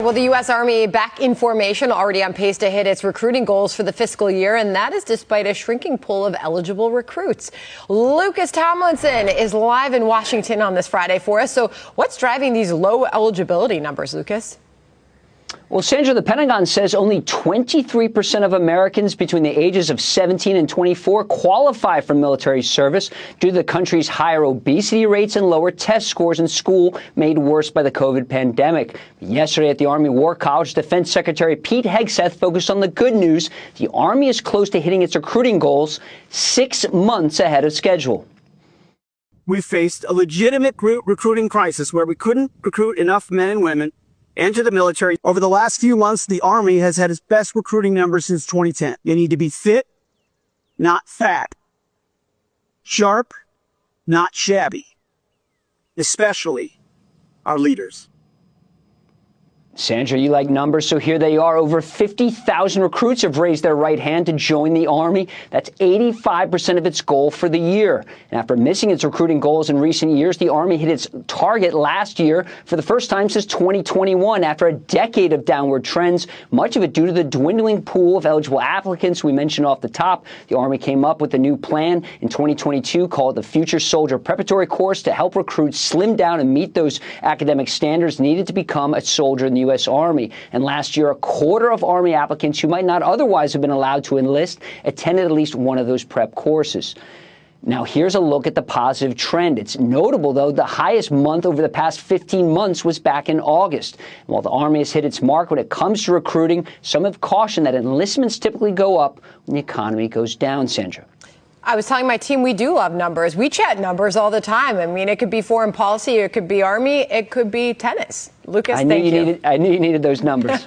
Well, the U.S. Army back in formation, already on pace to hit its recruiting goals for the fiscal year, and that is despite a shrinking pool of eligible recruits. Lucas Tomlinson is live in Washington on this Friday for us. So what's driving these low eligibility numbers, Lucas? Well, Sandra, the Pentagon says only 23% of Americans between the ages of 17 and 24 qualify for military service due to the country's higher obesity rates and lower test scores in school made worse by the COVID pandemic. Yesterday at the Army War College, Defense Secretary Pete Hegseth focused on the good news. The Army is close to hitting its recruiting goals 6 months ahead of schedule. We faced a legitimate recruiting crisis where we couldn't recruit enough men and women into the military. Over the last few months, the Army has had its best recruiting numbers since 2010. You need to be fit, not fat. Sharp, not shabby. Especially our leaders. Sandra, you like numbers, so here they are. Over 50,000 recruits have raised their right hand to join the Army. That's 85% of its goal for the year. And after missing its recruiting goals in recent years, the Army hit its target last year for the first time since 2021, after a decade of downward trends, much of it due to the dwindling pool of eligible applicants we mentioned off the top. The Army came up with a new plan in 2022 called the Future Soldier Preparatory Course to help recruits slim down and meet those academic standards needed to become a soldier in the U.S. Army. And last year, a quarter of Army applicants who might not otherwise have been allowed to enlist attended at least one of those prep courses. Now, here's a look at the positive trend. It's notable, though, the highest month over the past 15 months was back in August. And while the Army has hit its mark when it comes to recruiting, some have cautioned that enlistments typically go up when the economy goes down, Sandra. I was telling my team we do love numbers. We chat numbers all the time. I mean, it could be foreign policy, it could be Army, it could be tennis. Lucas, thank you. I knew you needed those numbers.